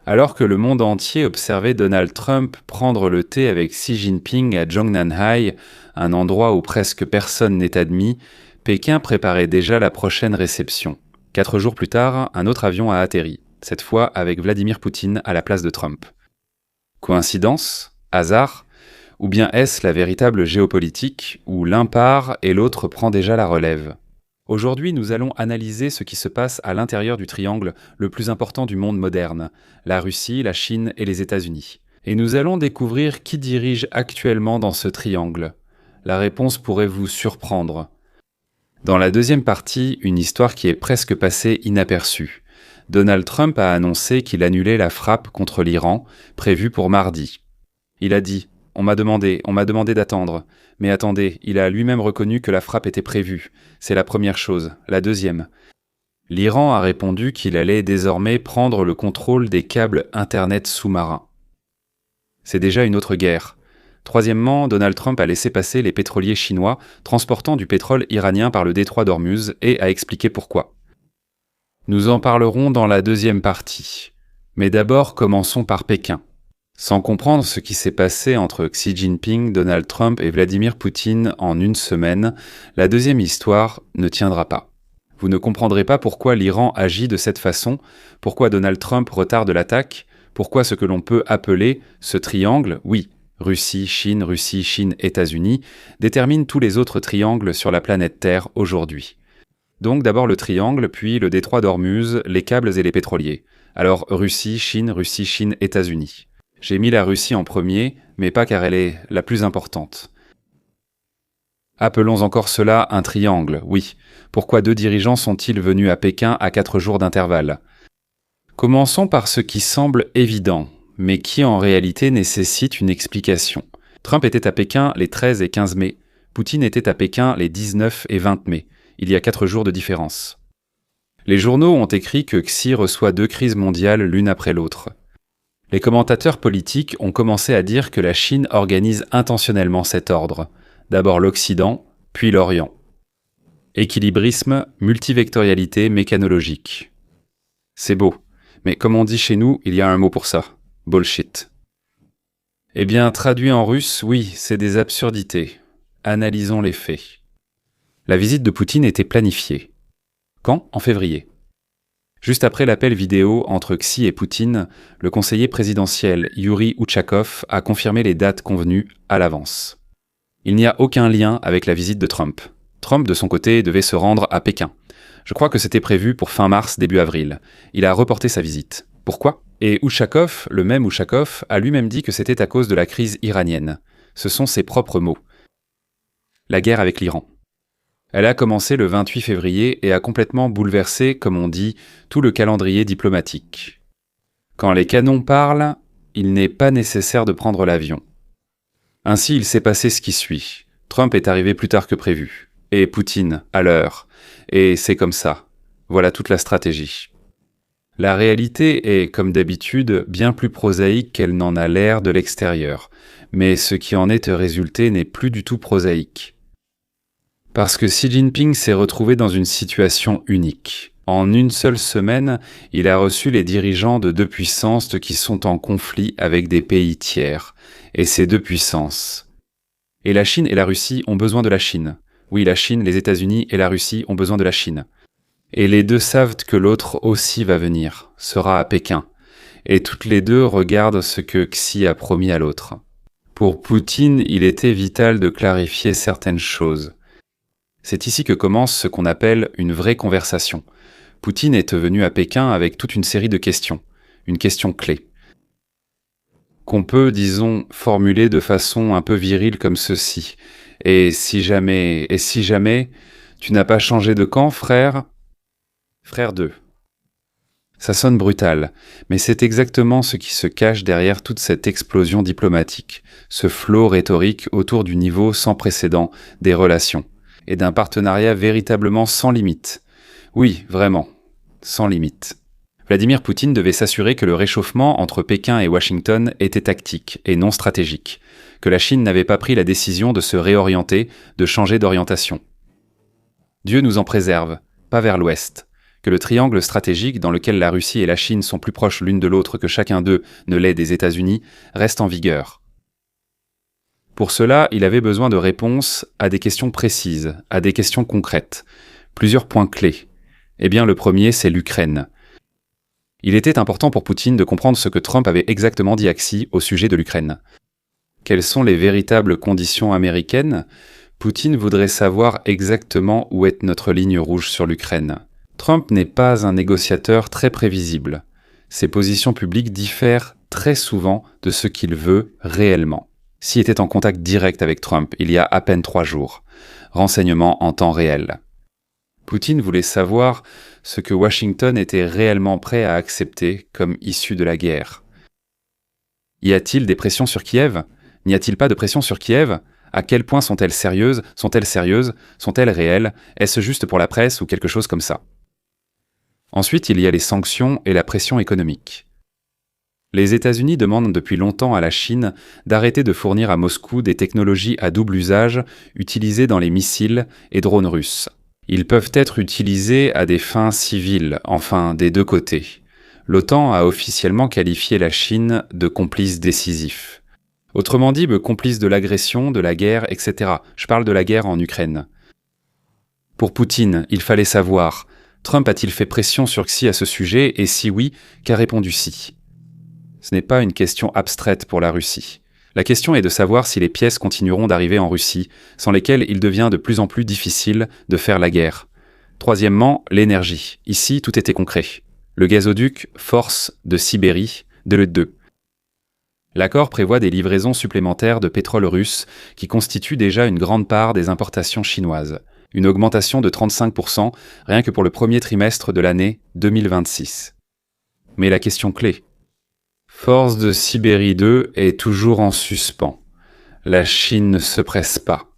Alors que le monde entier observait Donald Trump prendre le thé avec Xi Jinping à Zhongnanhai, un endroit où presque personne n'est admis, Pékin préparait déjà la prochaine réception. 4 jours plus tard, un autre avion a atterri, cette fois avec Vladimir Poutine à la place de Trump. Coïncidence? Hasard? Ou bien est-ce la véritable géopolitique, où l'un part et l'autre prend déjà la relève? Aujourd'hui, nous allons analyser ce qui se passe à l'intérieur du triangle le plus important du monde moderne, la Russie, la Chine et les États-Unis. Et nous allons découvrir qui dirige actuellement dans ce triangle. La réponse pourrait vous surprendre. Dans la deuxième partie, une histoire qui est presque passée inaperçue. Donald Trump a annoncé qu'il annulait la frappe contre l'Iran, prévue pour mardi. Il a dit « On m'a demandé d'attendre. Mais attendez, il a lui-même reconnu que la frappe était prévue. C'est la première chose. La deuxième. L'Iran a répondu qu'il allait désormais prendre le contrôle des câbles Internet sous-marins. C'est déjà une autre guerre. Troisièmement, Donald Trump a laissé passer les pétroliers chinois transportant du pétrole iranien par le détroit d'Ormuz et a expliqué pourquoi. Nous en parlerons dans la deuxième partie. Mais d'abord, commençons par Pékin. Sans comprendre ce qui s'est passé entre Xi Jinping, Donald Trump et Vladimir Poutine en une semaine, la deuxième histoire ne tiendra pas. Vous ne comprendrez pas pourquoi l'Iran agit de cette façon, pourquoi Donald Trump retarde l'attaque, pourquoi ce que l'on peut appeler ce triangle, oui, Russie, Chine, États-Unis, détermine tous les autres triangles sur la planète Terre aujourd'hui. Donc d'abord le triangle, puis le détroit d'Ormuz, les câbles et les pétroliers. Alors Russie, Chine, États-Unis. J'ai mis la Russie en premier, mais pas car elle est la plus importante. Appelons encore cela un triangle, oui. Pourquoi 2 dirigeants sont-ils venus à Pékin à 4 jours d'intervalle? Commençons par ce qui semble évident, mais qui en réalité nécessite une explication. Trump était à Pékin les 13 et 15 mai, Poutine était à Pékin les 19 et 20 mai. Il y a 4 jours de différence. Les journaux ont écrit que Xi reçoit 2 crises mondiales l'une après l'autre. Les commentateurs politiques ont commencé à dire que la Chine organise intentionnellement cet ordre. D'abord l'Occident, puis l'Orient. Équilibrisme, multivectorialité mécanologique. C'est beau, mais comme on dit chez nous, il y a un mot pour ça. Bullshit. Eh bien, traduit en russe, oui, c'est des absurdités. Analysons les faits. La visite de Poutine était planifiée. Quand? En février. Juste après l'appel vidéo entre Xi et Poutine, le conseiller présidentiel Yuri Ushakov a confirmé les dates convenues à l'avance. Il n'y a aucun lien avec la visite de Trump. Trump, de son côté, devait se rendre à Pékin. Je crois que c'était prévu pour fin mars, début avril. Il a reporté sa visite. Pourquoi? Et Ushakov, le même Ushakov, a lui-même dit que c'était à cause de la crise iranienne. Ce sont ses propres mots. La guerre avec l'Iran. Elle a commencé le 28 février et a complètement bouleversé, comme on dit, tout le calendrier diplomatique. Quand les canons parlent, il n'est pas nécessaire de prendre l'avion. Ainsi, il s'est passé ce qui suit. Trump est arrivé plus tard que prévu. Et Poutine, à l'heure. Et c'est comme ça. Voilà toute la stratégie. La réalité est, comme d'habitude, bien plus prosaïque qu'elle n'en a l'air de l'extérieur. Mais ce qui en est résulté n'est plus du tout prosaïque. Parce que Xi Jinping s'est retrouvé dans une situation unique. En une seule semaine, il a reçu les dirigeants de 2 puissances qui sont en conflit avec des pays tiers. Et ces 2 puissances. Et la Chine et la Russie ont besoin de la Chine. Oui, la Chine, les États-Unis et la Russie ont besoin de la Chine. Et les 2 savent que l'autre aussi va venir, sera à Pékin. Et toutes les 2 regardent ce que Xi a promis à l'autre. Pour Poutine, il était vital de clarifier certaines choses. C'est ici que commence ce qu'on appelle une vraie conversation. Poutine est venu à Pékin avec toute une série de questions, une question clé, qu'on peut, disons, formuler de façon un peu virile comme ceci. Et si jamais, tu n'as pas changé de camp, frère? Frère 2. Ça sonne brutal, mais c'est exactement ce qui se cache derrière toute cette explosion diplomatique, ce flot rhétorique autour du niveau sans précédent des relations. Et d'un partenariat véritablement sans limite. Oui, vraiment, sans limite. Vladimir Poutine devait s'assurer que le réchauffement entre Pékin et Washington était tactique et non stratégique, que la Chine n'avait pas pris la décision de se réorienter, de changer d'orientation. Dieu nous en préserve, pas vers l'ouest, que le triangle stratégique dans lequel la Russie et la Chine sont plus proches l'une de l'autre que chacun d'eux ne l'est des États-Unis reste en vigueur. Pour cela, il avait besoin de réponses à des questions précises, à des questions concrètes. Plusieurs points clés. Eh bien, le premier, c'est l'Ukraine. Il était important pour Poutine de comprendre ce que Trump avait exactement dit à Xi au sujet de l'Ukraine. Quelles sont les véritables conditions américaines ? Poutine voudrait savoir exactement où est notre ligne rouge sur l'Ukraine. Trump n'est pas un négociateur très prévisible. Ses positions publiques diffèrent très souvent de ce qu'il veut réellement. Xi était en contact direct avec Trump il y a à peine 3 jours. Renseignements en temps réel. Poutine voulait savoir ce que Washington était réellement prêt à accepter comme issue de la guerre. Y a-t-il des pressions sur Kiev ? N'y a-t-il pas de pression sur Kiev ? À quel point sont-elles sérieuses ? Sont-elles sérieuses ? Sont-elles réelles ? Est-ce juste pour la presse ou quelque chose comme ça ? Ensuite, il y a les sanctions et la pression économique. Les États-Unis demandent depuis longtemps à la Chine d'arrêter de fournir à Moscou des technologies à double usage utilisées dans les missiles et drones russes. Ils peuvent être utilisés à des fins civiles, enfin des deux côtés. L'OTAN a officiellement qualifié la Chine de complice décisif. Autrement dit, complice de l'agression, de la guerre, etc. Je parle de la guerre en Ukraine. Pour Poutine, il fallait savoir, Trump a-t-il fait pression sur Xi à ce sujet, et si oui, qu'a répondu Xi ? Ce n'est pas une question abstraite pour la Russie. La question est de savoir si les pièces continueront d'arriver en Russie, sans lesquelles il devient de plus en plus difficile de faire la guerre. Troisièmement, l'énergie. Ici, tout était concret. Le gazoduc Force de Sibérie, de l'E2. L'accord prévoit des livraisons supplémentaires de pétrole russe qui constituent déjà une grande part des importations chinoises. Une augmentation de 35% rien que pour le premier trimestre de l'année 2026. Mais la question clé. Force de Sibérie 2 est toujours en suspens. La Chine ne se presse pas.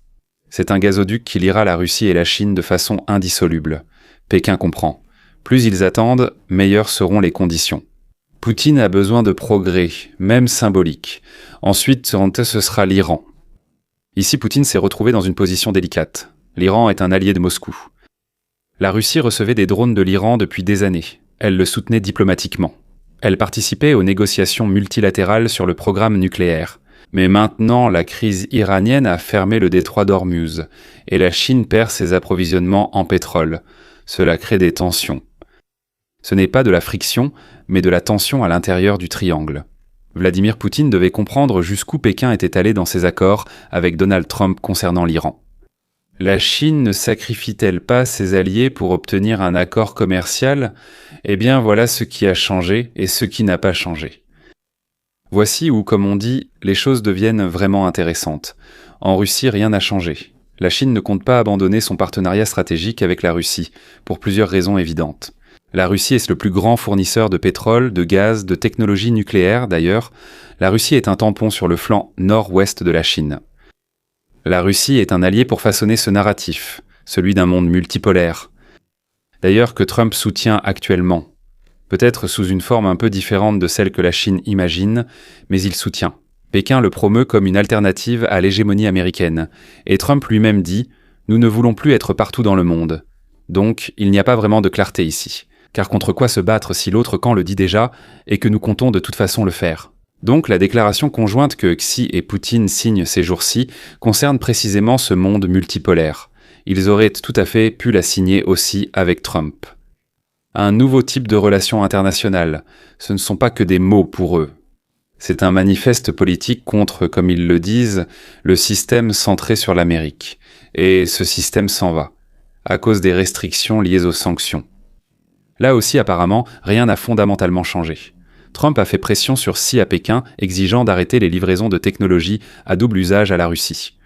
C'est un gazoduc qui liera la Russie et la Chine de façon indissoluble. Pékin comprend. Plus ils attendent, meilleures seront les conditions. Poutine a besoin de progrès, même symboliques. Ensuite, ce sera l'Iran. Ici, Poutine s'est retrouvé dans une position délicate. L'Iran est un allié de Moscou. La Russie recevait des drones de l'Iran depuis des années. Elle le soutenait diplomatiquement. Elle participait aux négociations multilatérales sur le programme nucléaire. Mais maintenant, la crise iranienne a fermé le détroit d'Ormuz, et la Chine perd ses approvisionnements en pétrole. Cela crée des tensions. Ce n'est pas de la friction, mais de la tension à l'intérieur du triangle. Vladimir Poutine devait comprendre jusqu'où Pékin était allé dans ses accords avec Donald Trump concernant l'Iran. La Chine ne sacrifie-t-elle pas ses alliés pour obtenir un accord commercial ? Eh bien voilà ce qui a changé et ce qui n'a pas changé. Voici où, comme on dit, les choses deviennent vraiment intéressantes. En Russie, rien n'a changé. La Chine ne compte pas abandonner son partenariat stratégique avec la Russie, pour plusieurs raisons évidentes. La Russie est le plus grand fournisseur de pétrole, de gaz, de technologies nucléaires d'ailleurs. La Russie est un tampon sur le flanc nord-ouest de la Chine. La Russie est un allié pour façonner ce narratif, celui d'un monde multipolaire. D'ailleurs que Trump soutient actuellement. Peut-être sous une forme un peu différente de celle que la Chine imagine, mais il soutient. Pékin le promeut comme une alternative à l'hégémonie américaine. Et Trump lui-même dit « Nous ne voulons plus être partout dans le monde ». Donc, il n'y a pas vraiment de clarté ici. Car contre quoi se battre si l'autre camp le dit déjà et que nous comptons de toute façon le faire ? Donc la déclaration conjointe que Xi et Poutine signent ces jours-ci concerne précisément ce monde multipolaire. Ils auraient tout à fait pu la signer aussi avec Trump. Un nouveau type de relation internationale, ce ne sont pas que des mots pour eux. C'est un manifeste politique contre, comme ils le disent, le système centré sur l'Amérique. Et ce système s'en va, à cause des restrictions liées aux sanctions. Là aussi, apparemment, rien n'a fondamentalement changé. Trump a fait pression sur Xi à Pékin, exigeant d'arrêter les livraisons de technologies à double usage à la Russie.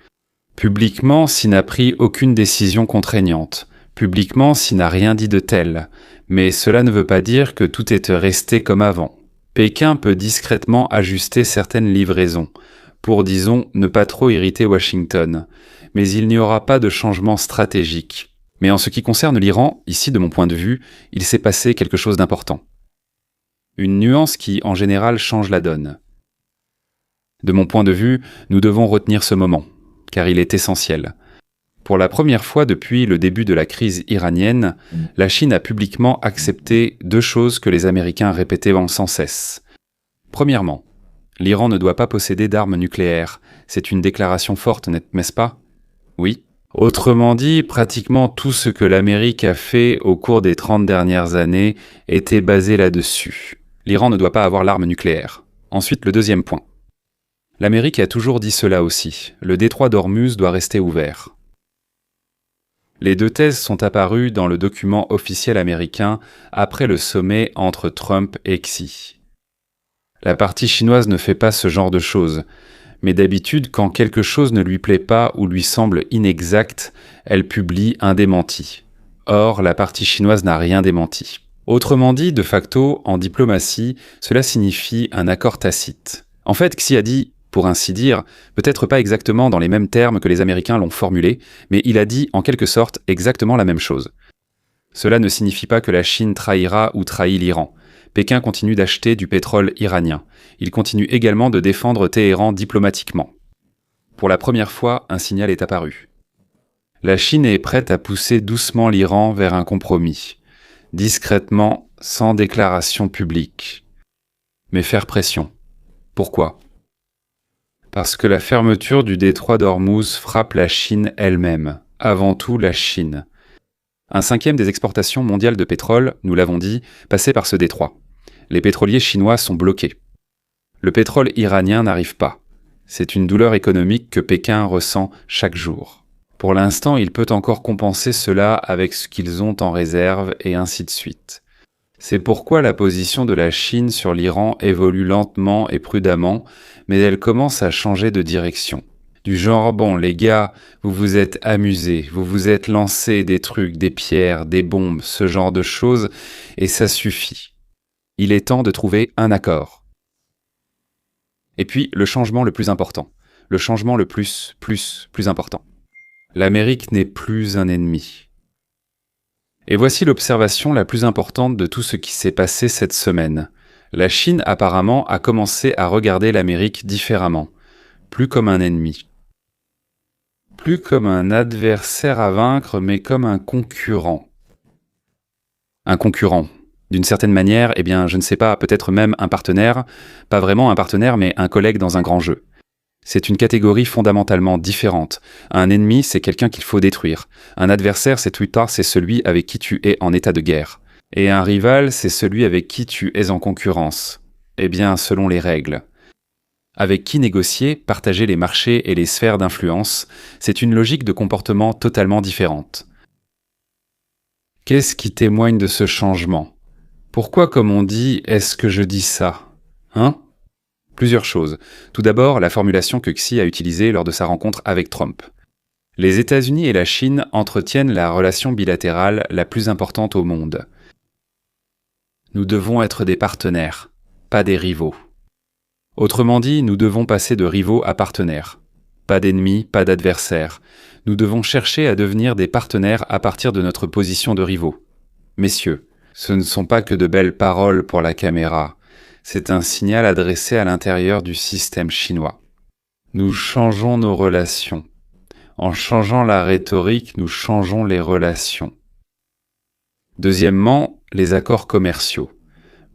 Publiquement, Xi n'a pris aucune décision contraignante. Publiquement, Xi n'a rien dit de tel. Mais cela ne veut pas dire que tout est resté comme avant. Pékin peut discrètement ajuster certaines livraisons, pour, disons, ne pas trop irriter Washington. Mais il n'y aura pas de changement stratégique. Mais en ce qui concerne l'Iran, ici de mon point de vue, il s'est passé quelque chose d'important. Une nuance qui, en général, change la donne. De mon point de vue, nous devons retenir ce moment, car il est essentiel. Pour la première fois depuis le début de la crise iranienne, la Chine a publiquement accepté 2 choses que les Américains répétaient sans cesse. Premièrement, l'Iran ne doit pas posséder d'armes nucléaires. C'est une déclaration forte, n'est-ce pas? Oui. Autrement dit, pratiquement tout ce que l'Amérique a fait au cours des 30 dernières années était basé là-dessus. L'Iran ne doit pas avoir l'arme nucléaire. Ensuite, le deuxième point. L'Amérique a toujours dit cela aussi. Le détroit d'Ormuz doit rester ouvert. Les 2 thèses sont apparues dans le document officiel américain après le sommet entre Trump et Xi. La partie chinoise ne fait pas ce genre de choses, mais d'habitude, quand quelque chose ne lui plaît pas ou lui semble inexact, elle publie un démenti. Or, la partie chinoise n'a rien démenti. Autrement dit, de facto, en diplomatie, cela signifie un accord tacite. En fait, Xi a dit, pour ainsi dire, peut-être pas exactement dans les mêmes termes que les Américains l'ont formulé, mais il a dit en quelque sorte exactement la même chose. Cela ne signifie pas que la Chine trahira ou trahit l'Iran. Pékin continue d'acheter du pétrole iranien. Il continue également de défendre Téhéran diplomatiquement. Pour la première fois, un signal est apparu. La Chine est prête à pousser doucement l'Iran vers un compromis, discrètement, sans déclaration publique. Mais faire pression. Pourquoi ? Parce que la fermeture du détroit d'Ormuz frappe la Chine elle-même, avant tout la Chine. Un 5e des exportations mondiales de pétrole, nous l'avons dit, passait par ce détroit. Les pétroliers chinois sont bloqués. Le pétrole iranien n'arrive pas. C'est une douleur économique que Pékin ressent chaque jour. Pour l'instant, il peut encore compenser cela avec ce qu'ils ont en réserve et ainsi de suite. C'est pourquoi la position de la Chine sur l'Iran évolue lentement et prudemment, mais elle commence à changer de direction. Du genre, bon les gars, vous vous êtes amusés, vous vous êtes lancés des trucs, des pierres, des bombes, ce genre de choses, et ça suffit. Il est temps de trouver un accord. Et puis, le changement le plus important. Le changement le plus important. L'Amérique n'est plus un ennemi. Et voici l'observation la plus importante de tout ce qui s'est passé cette semaine. La Chine, apparemment, a commencé à regarder l'Amérique différemment. Plus comme un ennemi. Plus comme un adversaire à vaincre, mais comme un concurrent. Un concurrent. D'une certaine manière, eh bien, je ne sais pas, peut-être même un partenaire, pas vraiment un partenaire, mais un collègue dans un grand jeu. C'est une catégorie fondamentalement différente. Un ennemi, c'est quelqu'un qu'il faut détruire. Un adversaire, c'est celui avec qui tu es en état de guerre. Et un rival, c'est celui avec qui tu es en concurrence. Eh bien, selon les règles. Avec qui négocier, partager les marchés et les sphères d'influence, c'est une logique de comportement totalement différente. Qu'est-ce qui témoigne de ce changement ? Pourquoi, comme on dit, est-ce que je dis ça ? Plusieurs choses. Tout d'abord, la formulation que Xi a utilisée lors de sa rencontre avec Trump. Les États-Unis et la Chine entretiennent la relation bilatérale la plus importante au monde. Nous devons être des partenaires, pas des rivaux. Autrement dit, nous devons passer de rivaux à partenaires. Pas d'ennemis, pas d'adversaires. Nous devons chercher à devenir des partenaires à partir de notre position de rivaux. Messieurs, ce ne sont pas que de belles paroles pour la caméra. C'est un signal adressé à l'intérieur du système chinois. Nous changeons nos relations. En changeant la rhétorique, nous changeons les relations. Deuxièmement, les accords commerciaux.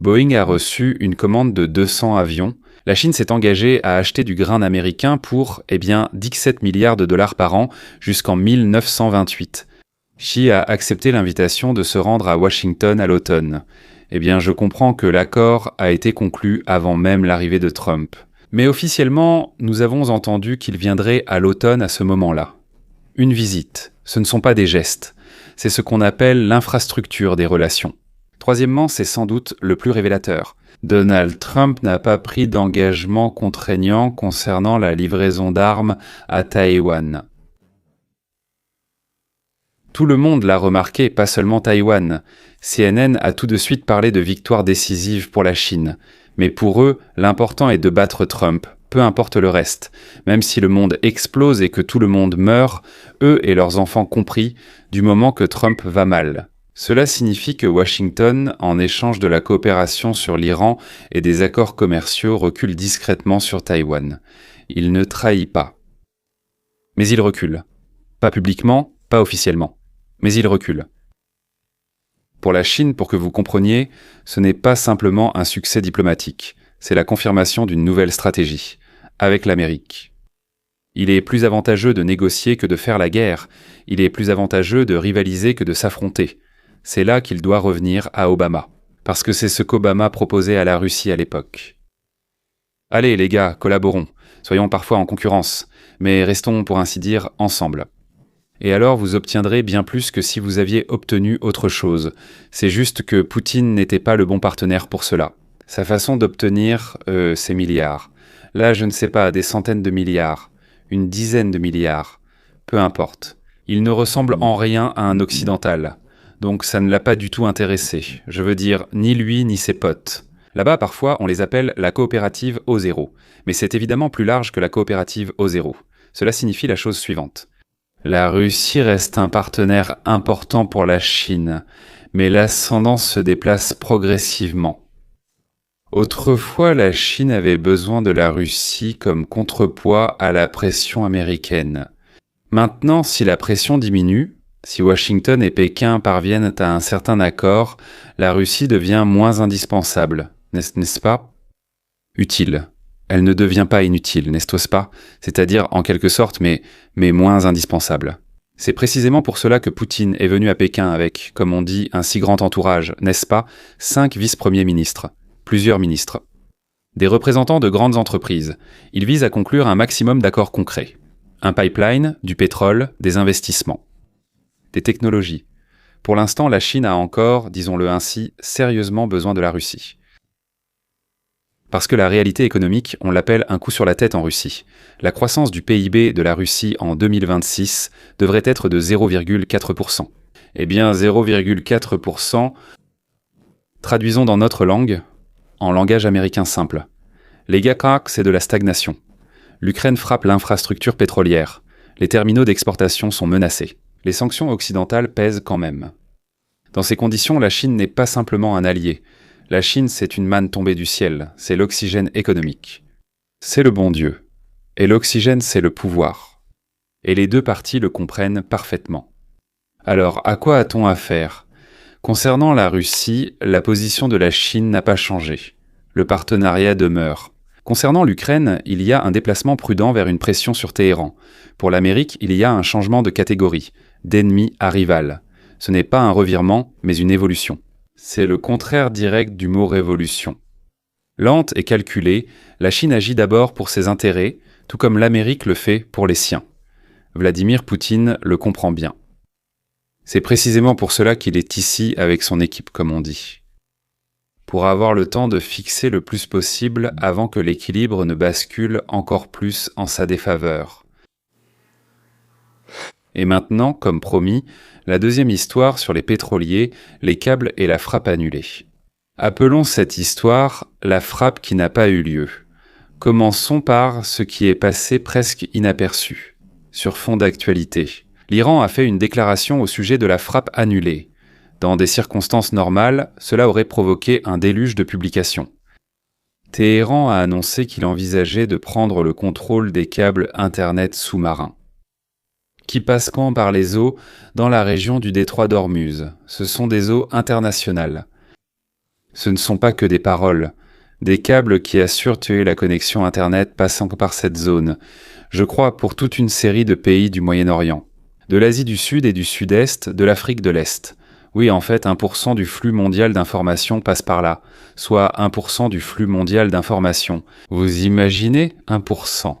Boeing a reçu une commande de 200 avions. La Chine s'est engagée à acheter du grain américain pour, 17 milliards de dollars par an jusqu'en 1928. Xi a accepté l'invitation de se rendre à Washington à l'automne. Je comprends que l'accord a été conclu avant même l'arrivée de Trump. Mais officiellement, nous avons entendu qu'il viendrait à l'automne à ce moment-là. Une visite, ce ne sont pas des gestes. C'est ce qu'on appelle l'infrastructure des relations. Troisièmement, c'est sans doute le plus révélateur. Donald Trump n'a pas pris d'engagement contraignant concernant la livraison d'armes à Taïwan. Tout le monde l'a remarqué, pas seulement Taïwan. CNN a tout de suite parlé de victoire décisive pour la Chine. Mais pour eux, l'important est de battre Trump, peu importe le reste. Même si le monde explose et que tout le monde meurt, eux et leurs enfants compris, du moment que Trump va mal. Cela signifie que Washington, en échange de la coopération sur l'Iran et des accords commerciaux, recule discrètement sur Taïwan. Il ne trahit pas. Mais il recule. Pas publiquement, pas officiellement. Mais il recule. Pour la Chine, pour que vous compreniez, ce n'est pas simplement un succès diplomatique, c'est la confirmation d'une nouvelle stratégie, avec l'Amérique. Il est plus avantageux de négocier que de faire la guerre, il est plus avantageux de rivaliser que de s'affronter. C'est là qu'il doit revenir à Obama, parce que c'est ce qu'Obama proposait à la Russie à l'époque. Allez les gars, collaborons, soyons parfois en concurrence, mais restons pour ainsi dire ensemble. Et alors vous obtiendrez bien plus que si vous aviez obtenu autre chose. C'est juste que Poutine n'était pas le bon partenaire pour cela. Sa façon d'obtenir ces milliards. Là, je ne sais pas, des centaines de milliards, une dizaine de milliards, peu importe. Il ne ressemble en rien à un occidental. Donc ça ne l'a pas du tout intéressé. Je veux dire, ni lui ni ses potes. Là-bas, parfois, on les appelle la coopérative au zéro. Mais c'est évidemment plus large que la coopérative au zéro. Cela signifie la chose suivante. La Russie reste un partenaire important pour la Chine, mais l'ascendant se déplace progressivement. Autrefois, la Chine avait besoin de la Russie comme contrepoids à la pression américaine. Maintenant, si la pression diminue, si Washington et Pékin parviennent à un certain accord, la Russie devient moins indispensable, n'est-ce pas? Utile. Elle ne devient pas inutile, n'est-ce pas? C'est-à-dire, en quelque sorte, mais moins indispensable. C'est précisément pour cela que Poutine est venu à Pékin avec, comme on dit, un si grand entourage, n'est-ce pas? 5 vice-premiers ministres, plusieurs ministres. Des représentants de grandes entreprises. Il vise à conclure un maximum d'accords concrets. Un pipeline, du pétrole, des investissements. Des technologies. Pour l'instant, la Chine a encore, disons-le ainsi, sérieusement besoin de la Russie. Parce que la réalité économique, on l'appelle un coup sur la tête en Russie. La croissance du PIB de la Russie en 2026 devrait être de 0,4%. Eh bien, 0,4%, traduisons dans notre langue, en langage américain simple. Les gars, c'est de la stagnation. L'Ukraine frappe l'infrastructure pétrolière. Les terminaux d'exportation sont menacés. Les sanctions occidentales pèsent quand même. Dans ces conditions, la Chine n'est pas simplement un allié. La Chine, c'est une manne tombée du ciel, c'est l'oxygène économique. C'est le bon Dieu. Et l'oxygène, c'est le pouvoir. Et les deux parties le comprennent parfaitement. Alors, à quoi a-t-on affaire? Concernant la Russie, la position de la Chine n'a pas changé. Le partenariat demeure. Concernant l'Ukraine, il y a un déplacement prudent vers une pression sur Téhéran. Pour l'Amérique, il y a un changement de catégorie, d'ennemi à rival. Ce n'est pas un revirement, mais une évolution. C'est le contraire direct du mot révolution. Lente et calculée, la Chine agit d'abord pour ses intérêts, tout comme l'Amérique le fait pour les siens. Vladimir Poutine le comprend bien. C'est précisément pour cela qu'il est ici avec son équipe, comme on dit. Pour avoir le temps de fixer le plus possible avant que l'équilibre ne bascule encore plus en sa défaveur. Et maintenant, comme promis, la deuxième histoire sur les pétroliers, les câbles et la frappe annulée. Appelons cette histoire la frappe qui n'a pas eu lieu. Commençons par ce qui est passé presque inaperçu. Sur fond d'actualité, l'Iran a fait une déclaration au sujet de la frappe annulée. Dans des circonstances normales, cela aurait provoqué un déluge de publications. Téhéran a annoncé qu'il envisageait de prendre le contrôle des câbles Internet sous-marins. Qui passent quand par les eaux dans la région du détroit d'Ormuz. Ce sont des eaux internationales. Ce ne sont pas que des paroles. Des câbles qui assurent tuer la connexion Internet passant par cette zone. Je crois pour toute une série de pays du Moyen-Orient. De l'Asie du Sud et du Sud-Est, de l'Afrique de l'Est. Oui, en fait, 1% du flux mondial d'informations passe par là. Soit 1% du flux mondial d'informations. Vous imaginez 1%.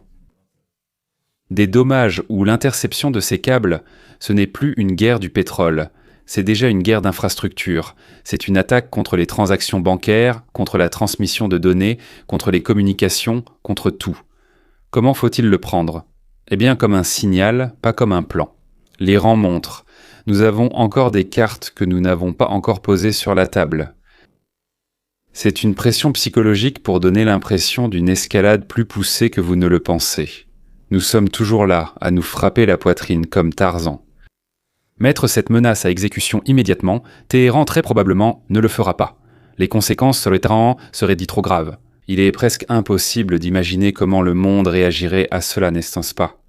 Des dommages ou l'interception de ces câbles, ce n'est plus une guerre du pétrole, c'est déjà une guerre d'infrastructure, c'est une attaque contre les transactions bancaires, contre la transmission de données, contre les communications, contre tout. Comment faut-il le prendre? Eh bien comme un signal, pas comme un plan. L'Iran montre, nous avons encore des cartes que nous n'avons pas encore posées sur la table. C'est une pression psychologique pour donner l'impression d'une escalade plus poussée que vous ne le pensez. Nous sommes toujours là, à nous frapper la poitrine comme Tarzan. Mettre cette menace à exécution immédiatement, Téhéran très probablement ne le fera pas. Les conséquences sur le terrain seraient dites trop graves. Il est presque impossible d'imaginer comment le monde réagirait à cela, n'est-ce pas?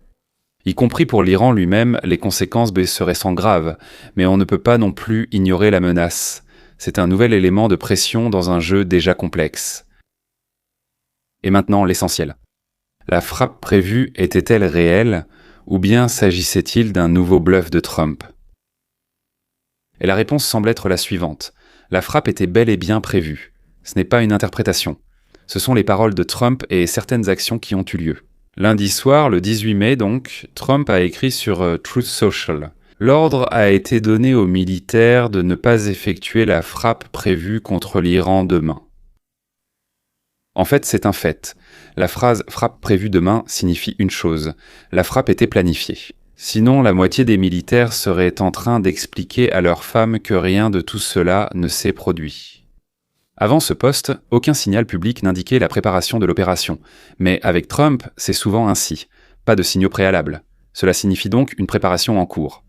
Y compris pour l'Iran lui-même, les conséquences seraient sans graves, mais on ne peut pas non plus ignorer la menace. C'est un nouvel élément de pression dans un jeu déjà complexe. Et maintenant, l'essentiel. La frappe prévue était-elle réelle, ou bien s'agissait-il d'un nouveau bluff de Trump? Et la réponse semble être la suivante. La frappe était bel et bien prévue. Ce n'est pas une interprétation. Ce sont les paroles de Trump et certaines actions qui ont eu lieu. Lundi soir, le 18 mai donc, Trump a écrit sur Truth Social. L'ordre a été donné aux militaires de ne pas effectuer la frappe prévue contre l'Iran demain. En fait, c'est un fait. La phrase « frappe prévue demain » signifie une chose. La frappe était planifiée. Sinon, la moitié des militaires seraient en train d'expliquer à leurs femmes que rien de tout cela ne s'est produit. Avant ce poste, aucun signal public n'indiquait la préparation de l'opération. Mais avec Trump, c'est souvent ainsi. Pas de signaux préalables. Cela signifie donc une préparation en cours.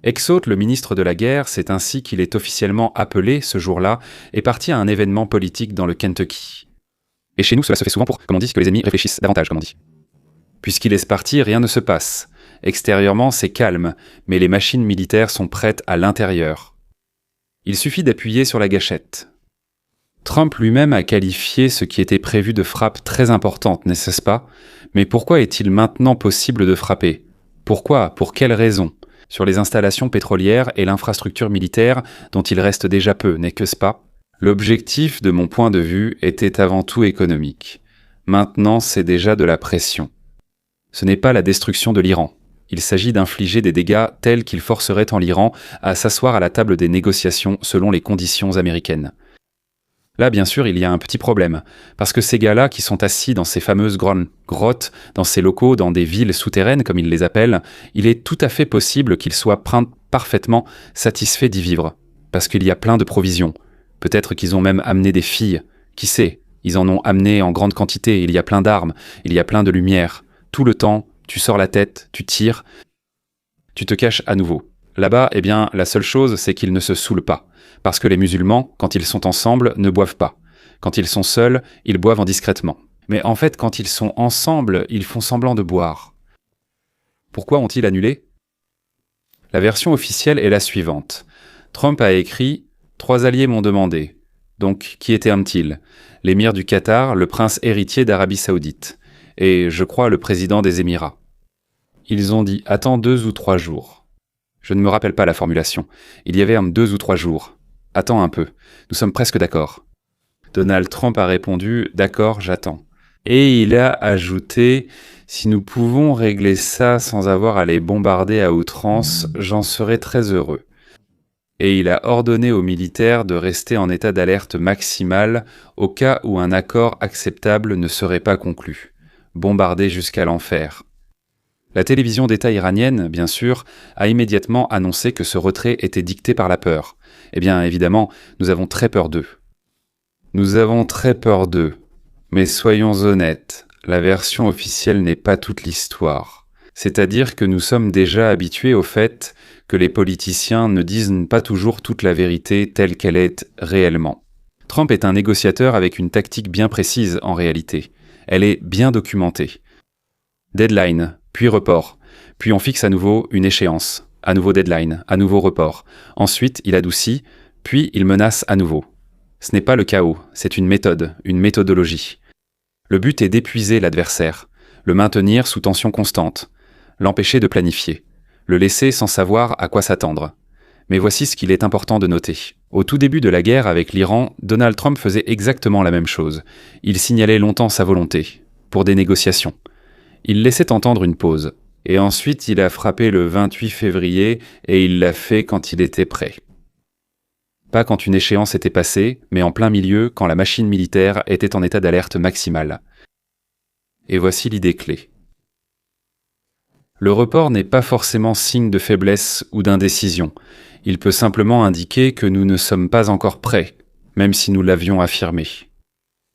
Exote, le ministre de la Guerre, c'est ainsi qu'il est officiellement appelé, ce jour-là, et parti à un événement politique dans le Kentucky. Et chez nous, cela se fait souvent pour, comme on dit, que les ennemis réfléchissent davantage, comme on dit. Puisqu'il laisse partir, rien ne se passe. Extérieurement, c'est calme, mais les machines militaires sont prêtes à l'intérieur. Il suffit d'appuyer sur la gâchette. Trump lui-même a qualifié ce qui était prévu de frappe très importante, n'est-ce pas? Mais pourquoi est-il maintenant possible de frapper? Pourquoi? Pour quelles raisons? Sur les installations pétrolières et l'infrastructure militaire, dont il reste déjà peu, n'est-ce pas? L'objectif, de mon point de vue, était avant tout économique. Maintenant, c'est déjà de la pression. Ce n'est pas la destruction de l'Iran. Il s'agit d'infliger des dégâts tels qu'ils forceraient en l'Iran à s'asseoir à la table des négociations selon les conditions américaines. Là, bien sûr, il y a un petit problème, parce que ces gars-là qui sont assis dans ces fameuses grandes grottes, dans ces locaux, dans des villes souterraines, comme ils les appellent, il est tout à fait possible qu'ils soient parfaitement satisfaits d'y vivre, parce qu'il y a plein de provisions. Peut-être qu'ils ont même amené des filles, qui sait, ils en ont amené en grande quantité, il y a plein d'armes, il y a plein de lumière. Tout le temps, tu sors la tête, tu tires, tu te caches à nouveau. Là-bas, eh bien, la seule chose, c'est qu'ils ne se saoulent pas. Parce que les musulmans, quand ils sont ensemble, ne boivent pas. Quand ils sont seuls, ils boivent indiscrètement. Mais en fait, quand ils sont ensemble, ils font semblant de boire. Pourquoi ont-ils annulé? La version officielle est la suivante. Trump a écrit « 3 alliés m'ont demandé ». Donc, qui étaient-ils? L'émir du Qatar, le prince héritier d'Arabie Saoudite. Et, je crois, le président des Émirats. Ils ont dit « attends 2 ou 3 jours ». Je ne me rappelle pas la formulation. Il y avait un 2 ou 3 jours. Attends un peu. Nous sommes presque d'accord. Donald Trump a répondu « d'accord, j'attends ». Et il a ajouté « si nous pouvons régler ça sans avoir à les bombarder à outrance, j'en serais très heureux ». Et il a ordonné aux militaires de rester en état d'alerte maximale au cas où un accord acceptable ne serait pas conclu. Bombarder jusqu'à l'enfer. La télévision d'État iranienne, bien sûr, a immédiatement annoncé que ce retrait était dicté par la peur. Eh bien, évidemment, nous avons très peur d'eux. Nous avons très peur d'eux. Mais soyons honnêtes, la version officielle n'est pas toute l'histoire. C'est-à-dire que nous sommes déjà habitués au fait que les politiciens ne disent pas toujours toute la vérité telle qu'elle est réellement. Trump est un négociateur avec une tactique bien précise en réalité. Elle est bien documentée. Deadline, puis report, puis on fixe à nouveau une échéance, à nouveau deadline, à nouveau report. Ensuite, il adoucit, puis il menace à nouveau. Ce n'est pas le chaos, c'est une méthode, une méthodologie. Le but est d'épuiser l'adversaire, le maintenir sous tension constante, l'empêcher de planifier, le laisser sans savoir à quoi s'attendre. Mais voici ce qu'il est important de noter. Au tout début de la guerre avec l'Iran, Donald Trump faisait exactement la même chose. Il signalait longtemps sa volonté, pour des négociations. Il laissait entendre une pause, et ensuite il a frappé le 28 février et il l'a fait quand il était prêt. Pas quand une échéance était passée, mais en plein milieu quand la machine militaire était en état d'alerte maximale. Et voici l'idée clé. Le report n'est pas forcément signe de faiblesse ou d'indécision. Il peut simplement indiquer que nous ne sommes pas encore prêts, même si nous l'avions affirmé.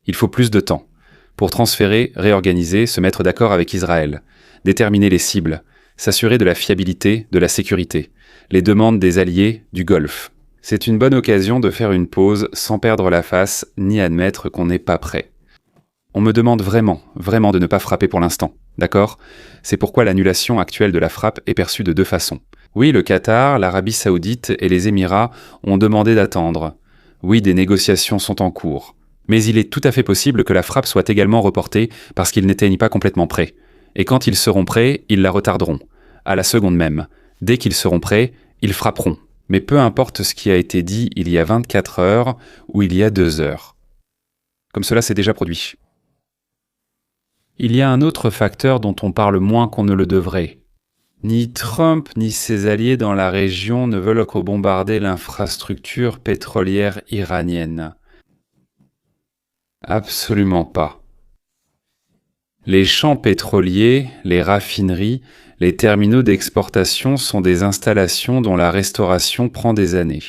Il faut plus de temps. Pour transférer, réorganiser, se mettre d'accord avec Israël, déterminer les cibles, s'assurer de la fiabilité, de la sécurité, les demandes des alliés du Golfe. C'est une bonne occasion de faire une pause sans perdre la face ni admettre qu'on n'est pas prêt. On me demande vraiment, vraiment de ne pas frapper pour l'instant, d'accord? C'est pourquoi l'annulation actuelle de la frappe est perçue de deux façons. Oui, le Qatar, l'Arabie Saoudite et les Émirats ont demandé d'attendre. Oui, des négociations sont en cours. Mais il est tout à fait possible que la frappe soit également reportée parce qu'ils n'étaient pas complètement prêts. Et quand ils seront prêts, ils la retarderont. À la seconde même. Dès qu'ils seront prêts, ils frapperont. Mais peu importe ce qui a été dit il y a 24 heures ou il y a 2 heures. Comme cela s'est déjà produit. Il y a un autre facteur dont on parle moins qu'on ne le devrait. Ni Trump ni ses alliés dans la région ne veulent que bombarder l'infrastructure pétrolière iranienne. Absolument pas. Les champs pétroliers, les raffineries, les terminaux d'exportation sont des installations dont la restauration prend des années.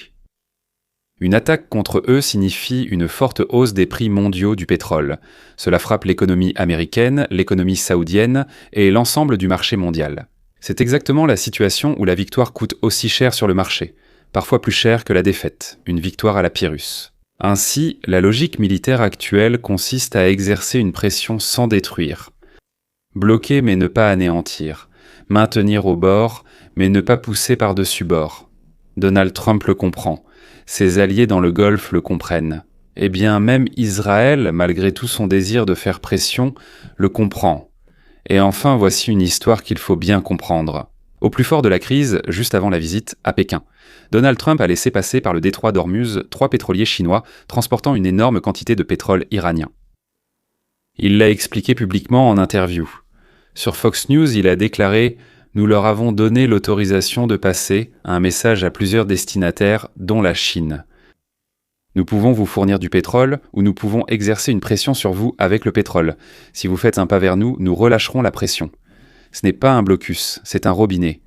Une attaque contre eux signifie une forte hausse des prix mondiaux du pétrole. Cela frappe l'économie américaine, l'économie saoudienne et l'ensemble du marché mondial. C'est exactement la situation où la victoire coûte aussi cher sur le marché, parfois plus cher que la défaite, une victoire à la Pyrrhus. Ainsi, la logique militaire actuelle consiste à exercer une pression sans détruire. Bloquer mais ne pas anéantir. Maintenir au bord mais ne pas pousser par-dessus bord. Donald Trump le comprend. Ses alliés dans le Golfe le comprennent. Eh bien, même Israël, malgré tout son désir de faire pression, le comprend. Et enfin, voici une histoire qu'il faut bien comprendre. Au plus fort de la crise, juste avant la visite à Pékin, Donald Trump a laissé passer par le détroit d'Ormuz 3 pétroliers chinois transportant une énorme quantité de pétrole iranien. Il l'a expliqué publiquement en interview. Sur Fox News, il a déclaré « Nous leur avons donné l'autorisation de passer un message à plusieurs destinataires, dont la Chine. Nous pouvons vous fournir du pétrole ou nous pouvons exercer une pression sur vous avec le pétrole. Si vous faites un pas vers nous, nous relâcherons la pression. Ce n'est pas un blocus, c'est un robinet.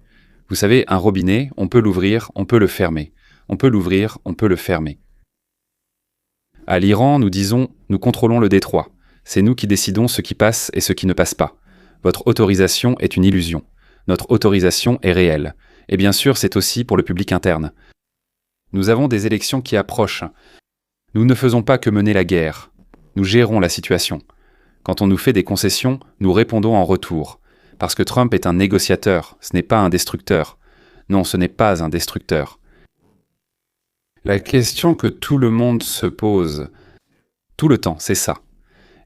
Vous savez, un robinet, on peut l'ouvrir, on peut le fermer. On peut l'ouvrir, on peut le fermer. À l'Iran, nous disons « Nous contrôlons le détroit. C'est nous qui décidons ce qui passe et ce qui ne passe pas. Votre autorisation est une illusion. Notre autorisation est réelle. Et bien sûr, c'est aussi pour le public interne. Nous avons des élections qui approchent. Nous ne faisons pas que mener la guerre. Nous gérons la situation. Quand on nous fait des concessions, nous répondons en retour. Parce que Trump est un négociateur, ce n'est pas un destructeur. Non, ce n'est pas un destructeur. La question que tout le monde se pose, tout le temps, c'est ça.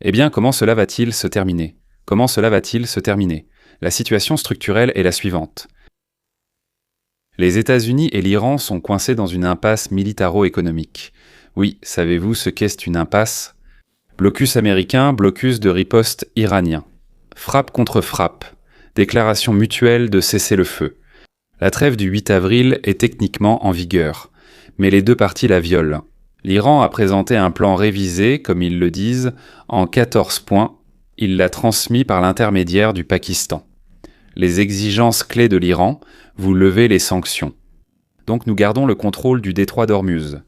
Eh bien, comment cela va-t-il se terminer? Comment cela va-t-il se terminer? La situation structurelle est la suivante. Les États-Unis et l'Iran sont coincés dans une impasse militaro-économique. Oui, savez-vous ce qu'est une impasse? Blocus américain, blocus de riposte iranien. Frappe contre frappe. Déclaration mutuelle de cessez-le-feu. La trêve du 8 avril est techniquement en vigueur, mais les deux parties la violent. L'Iran a présenté un plan révisé, comme ils le disent, en 14 points. Il l'a transmis par l'intermédiaire du Pakistan. Les exigences clés de l'Iran, vous levez les sanctions. Donc nous gardons le contrôle du détroit d'Ormuz.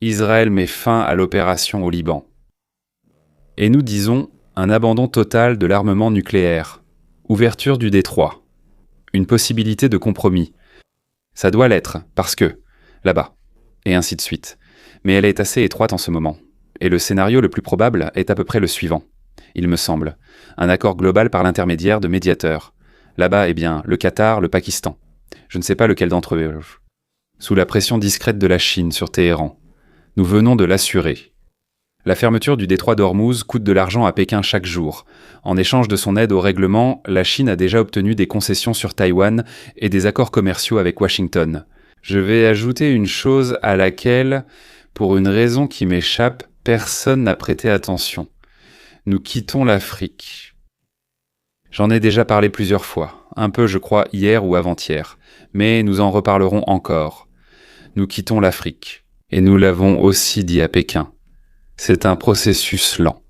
Israël met fin à l'opération au Liban. Et nous disons un abandon total de l'armement nucléaire. Ouverture du détroit. Une possibilité de compromis. Ça doit l'être, parce que, là-bas, et ainsi de suite. Mais elle est assez étroite en ce moment. Et le scénario le plus probable est à peu près le suivant, il me semble. Un accord global par l'intermédiaire de médiateurs. Là-bas, eh bien, le Qatar, le Pakistan. Je ne sais pas lequel d'entre eux. Sous la pression discrète de la Chine sur Téhéran. Nous venons de l'assurer. La fermeture du détroit d'Ormuz coûte de l'argent à Pékin chaque jour. En échange de son aide au règlement, la Chine a déjà obtenu des concessions sur Taïwan et des accords commerciaux avec Washington. Je vais ajouter une chose à laquelle, pour une raison qui m'échappe, personne n'a prêté attention. Nous quittons l'Afrique. J'en ai déjà parlé plusieurs fois, un peu je crois hier ou avant-hier, mais nous en reparlerons encore. Nous quittons l'Afrique, et nous l'avons aussi dit à Pékin. C'est un processus lent,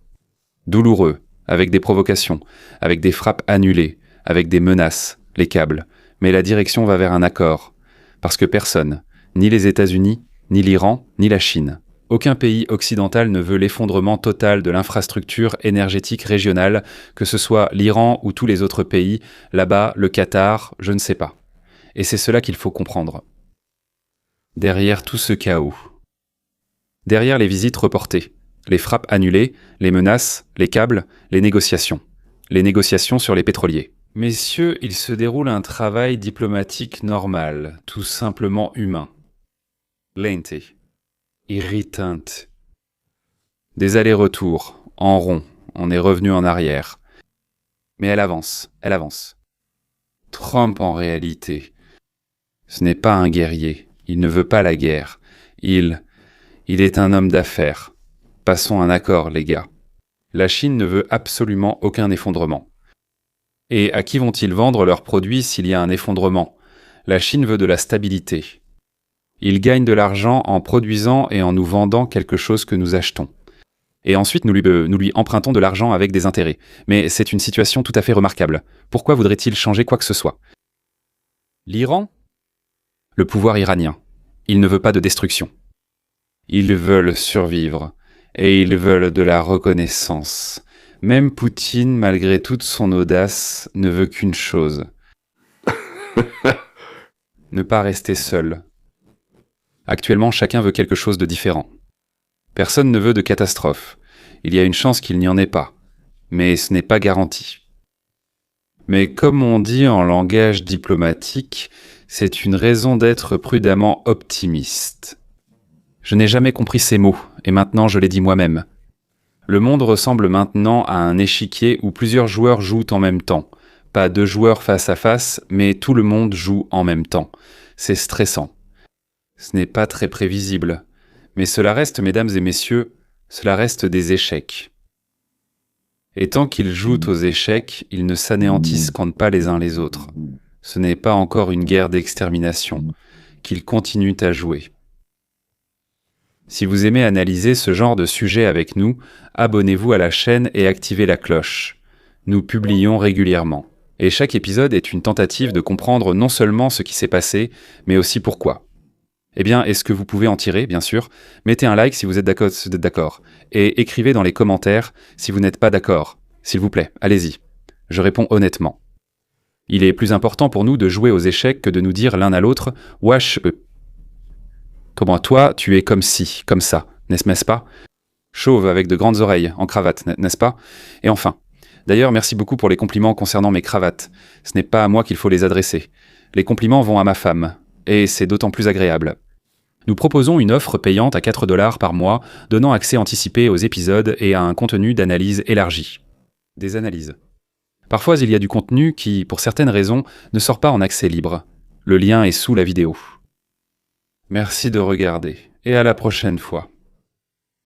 douloureux, avec des provocations, avec des frappes annulées, avec des menaces, les câbles, mais la direction va vers un accord, parce que personne, ni les États-Unis, ni l'Iran, ni la Chine, aucun pays occidental ne veut l'effondrement total de l'infrastructure énergétique régionale, que ce soit l'Iran ou tous les autres pays, là-bas, le Qatar, je ne sais pas. Et c'est cela qu'il faut comprendre. Derrière tout ce chaos, derrière les visites reportées, les frappes annulées, les menaces, les câbles, les négociations. Les négociations sur les pétroliers. Messieurs, il se déroule un travail diplomatique normal, tout simplement humain. Lente. Irritante. Des allers-retours, en rond, on est revenu en arrière. Mais elle avance, elle avance. Trump en réalité. Ce n'est pas un guerrier, il ne veut pas la guerre. Il est un homme d'affaires. Passons un accord, les gars. La Chine ne veut absolument aucun effondrement. Et à qui vont-ils vendre leurs produits s'il y a un effondrement? La Chine veut de la stabilité. Ils gagnent de l'argent en produisant et en nous vendant quelque chose que nous achetons. Et ensuite, nous lui empruntons de l'argent avec des intérêts. Mais c'est une situation tout à fait remarquable. Pourquoi voudrait-il changer quoi que ce soit? L'Iran? Le pouvoir iranien. Il ne veut pas de destruction. Ils veulent survivre. Et ils veulent de la reconnaissance. Même Poutine, malgré toute son audace, ne veut qu'une chose. Ne pas rester seul. Actuellement, chacun veut quelque chose de différent. Personne ne veut de catastrophe. Il y a une chance qu'il n'y en ait pas. Mais ce n'est pas garanti. Mais comme on dit en langage diplomatique, c'est une raison d'être prudemment optimiste. Je n'ai jamais compris ces mots, et maintenant je les dis moi-même. Le monde ressemble maintenant à un échiquier où plusieurs joueurs jouent en même temps. Pas deux joueurs face à face, mais tout le monde joue en même temps. C'est stressant. Ce n'est pas très prévisible. Mais cela reste, mesdames et messieurs, cela reste des échecs. Et tant qu'ils jouent aux échecs, ils ne s'anéantissent pas les uns les autres. Ce n'est pas encore une guerre d'extermination, qu'ils continuent à jouer. Si vous aimez analyser ce genre de sujet avec nous, abonnez-vous à la chaîne et activez la cloche. Nous publions régulièrement. Et chaque épisode est une tentative de comprendre non seulement ce qui s'est passé, mais aussi pourquoi. Eh bien, est-ce que vous pouvez en tirer, bien sûr? Mettez un like si vous êtes d'accord. Et écrivez dans les commentaires si vous n'êtes pas d'accord. S'il vous plaît, allez-y. Je réponds honnêtement. Il est plus important pour nous de jouer aux échecs que de nous dire l'un à l'autre « Wesh, comment toi, tu es comme ci, comme ça, n'est-ce pas? Chauve avec de grandes oreilles, en cravate, n'est-ce pas? Et enfin, d'ailleurs, merci beaucoup pour les compliments concernant mes cravates. Ce n'est pas à moi qu'il faut les adresser. Les compliments vont à ma femme. Et c'est d'autant plus agréable. Nous proposons une offre payante à 4 $ par mois, donnant accès anticipé aux épisodes et à un contenu d'analyse élargi. Des analyses. Parfois, il y a du contenu qui, pour certaines raisons, ne sort pas en accès libre. Le lien est sous la vidéo. Merci de regarder, et à la prochaine fois.